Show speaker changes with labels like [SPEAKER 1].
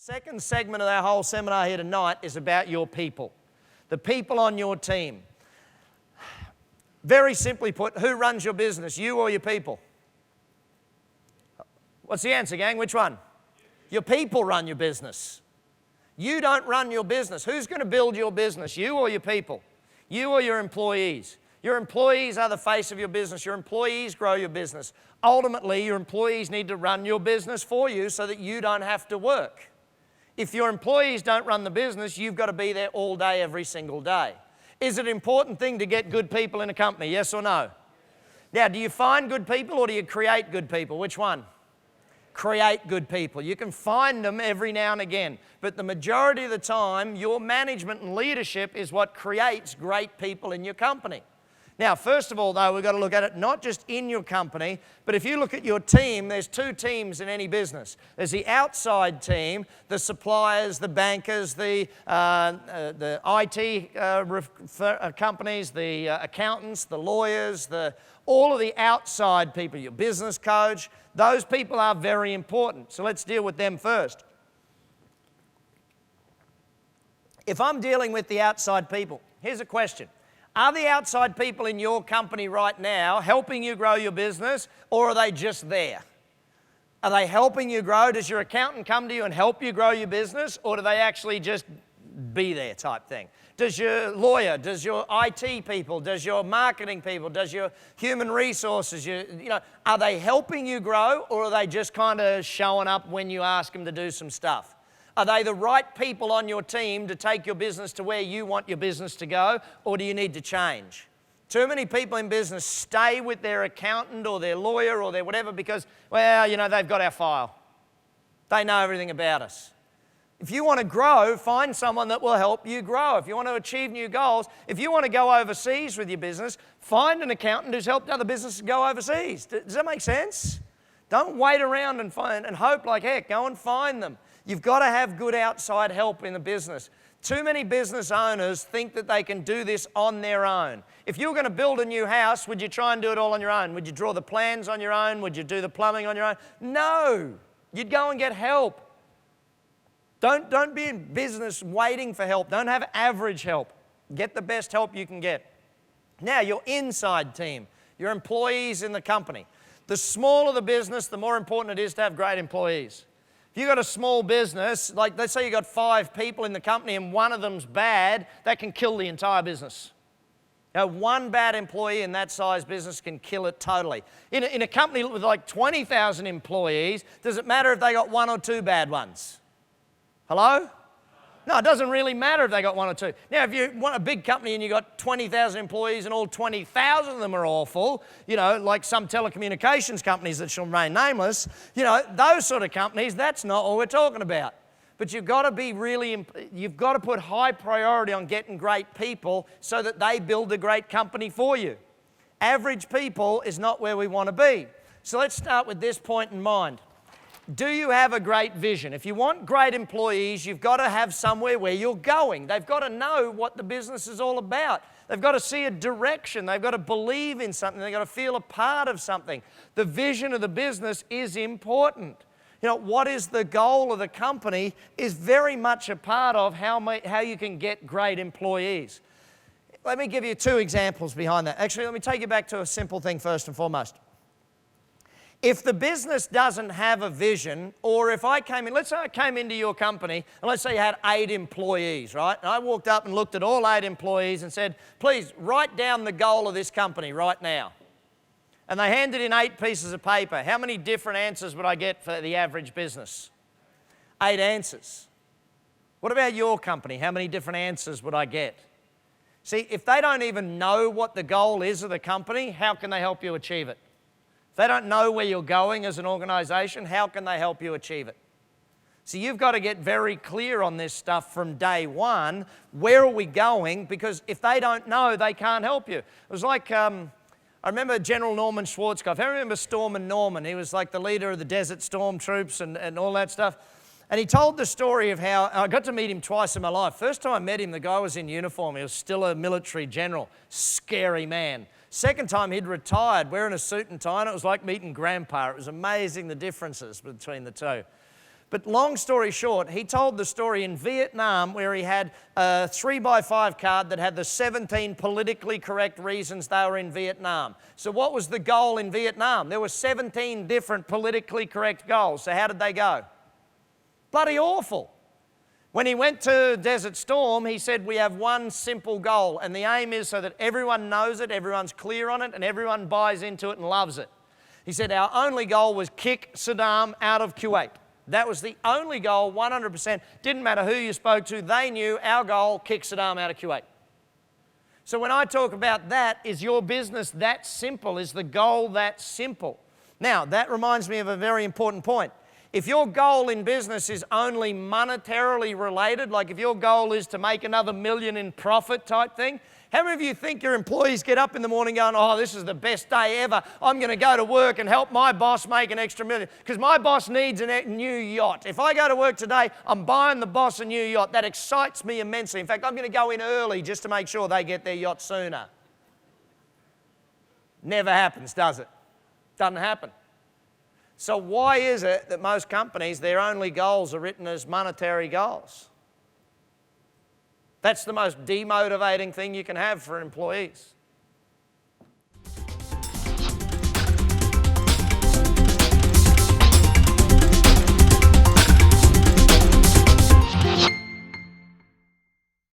[SPEAKER 1] Second segment of our whole seminar here tonight is about your people, the people on your team. Very simply put, who runs your business, you or your people? What's the answer, gang? Which one? Your people run your business. You don't run your business. Who's going to build your business, you or your people? You or your employees? Your employees are the face of your business. Your employees grow your business. Ultimately, your employees need to run your business for you so that you don't have to work. If your employees don't run the business, you've got to be there all day, every single day. Is it an important thing to get good people in a company, yes or no? Now, do you find good people or do you create good people? Which one? Create good people. You can find them every now and again, but the majority of the time, your management and leadership is what creates great people in your company. Now, first of all, though, we've got to look at it not just in your company, but if you look at your team, there's two teams in any business. There's the outside team, the suppliers, the bankers, the IT companies, the accountants, the lawyers, all of the outside people, your business coach. Those people are very important. So let's deal with them first. If I'm dealing with the outside people, here's a question. Are the outside people in your company right now helping you grow your business, or are they just there? Are they helping you grow? Does your accountant come to you and help you grow your business, or do they actually just be there type thing? Does your lawyer, does your IT people, does your marketing people, does your human resources, are they helping you grow, or are they just kind of showing up when you ask them to do some stuff? Are they the right people on your team to take your business to where you want your business to go, or do you need to change? Too many people in business stay with their accountant or their lawyer or their whatever because, well, they've got our file. They know everything about us. If you want to grow, find someone that will help you grow. If you want to achieve new goals, if you want to go overseas with your business, find an accountant who's helped other businesses go overseas. Does that make sense? Don't wait around and hope like heck. Go and find them. You've got to have good outside help in the business. Too many business owners think that they can do this on their own. If you were going to build a new house, would you try and do it all on your own? Would you draw the plans on your own? Would you do the plumbing on your own? No. You'd go and get help. Don't be in business waiting for help. Don't have average help. Get the best help you can get. Now, your inside team, your employees in the company. The smaller the business, the more important it is to have great employees. If you've got a small business, like let's say you've got 5 people in the company and one of them's bad, that can kill the entire business. One bad employee in that size business can kill it totally. In a company with like 20,000 employees, does it matter if they got 1 or 2 bad ones? Hello? No, it doesn't really matter if they got 1 or 2. Now, if you want a big company and you've got 20,000 employees and all 20,000 of them are awful, like some telecommunications companies that shall remain nameless, those sort of companies, that's not what we're talking about. But you've got to put high priority on getting great people so that they build a great company for you. Average people is not where we want to be. So let's start with this point in mind. Do you have a great vision? If you want great employees, you've got to have somewhere where you're going. They've got to know what the business is all about. They've got to see a direction. They've got to believe in something. They've got to feel a part of something. The vision of the business is important. What is the goal of the company is very much a part of how you can get great employees. Let me give you 2 examples behind that. Actually, let me take you back to a simple thing first and foremost. If the business doesn't have a vision, or if let's say I came into your company, and let's say you had 8 employees, right? And I walked up and looked at all 8 employees and said, please write down the goal of this company right now. And they handed in 8 pieces of paper. How many different answers would I get for the average business? 8 answers. What about your company? How many different answers would I get? See, if they don't even know what the goal is of the company, how can they help you achieve it? If they don't know where you're going as an organization, how can they help you achieve it? So you've got to get very clear on this stuff from day one. Where are we going? Because if they don't know, they can't help you. It was like, I remember General Norman Schwarzkopf. I remember Stormin' Norman. He was like the leader of the Desert Storm Troops and all that stuff. And he told the story of how, I got to meet him twice in my life. First time I met him, the guy was in uniform. He was still a military general. Scary man. Second time he'd retired, wearing a suit and tie, and it was like meeting Grandpa. It was amazing the differences between the two. But long story short, he told the story in Vietnam where he had a 3x5 card that had the 17 politically correct reasons they were in Vietnam. So what was the goal in Vietnam? There were 17 different politically correct goals. So how did they go? Bloody awful. When he went to Desert Storm, he said, we have one simple goal, and the aim is so that everyone knows it, everyone's clear on it, and everyone buys into it and loves it. He said, our only goal was kick Saddam out of Kuwait. That was the only goal, 100%. Didn't matter who you spoke to, they knew our goal, kick Saddam out of Kuwait. So when I talk about that, is your business that simple? Is the goal that simple? Now, that reminds me of a very important point. If your goal in business is only monetarily related, like if your goal is to make another million in profit type thing, how many of you think your employees get up in the morning going, oh, this is the best day ever. I'm going to go to work and help my boss make an extra million because my boss needs a new yacht. If I go to work today, I'm buying the boss a new yacht. That excites me immensely. In fact, I'm going to go in early just to make sure they get their yacht sooner. Never happens, does it? Doesn't happen. So why is it that most companies, their only goals are written as monetary goals? That's the most demotivating thing you can have for employees.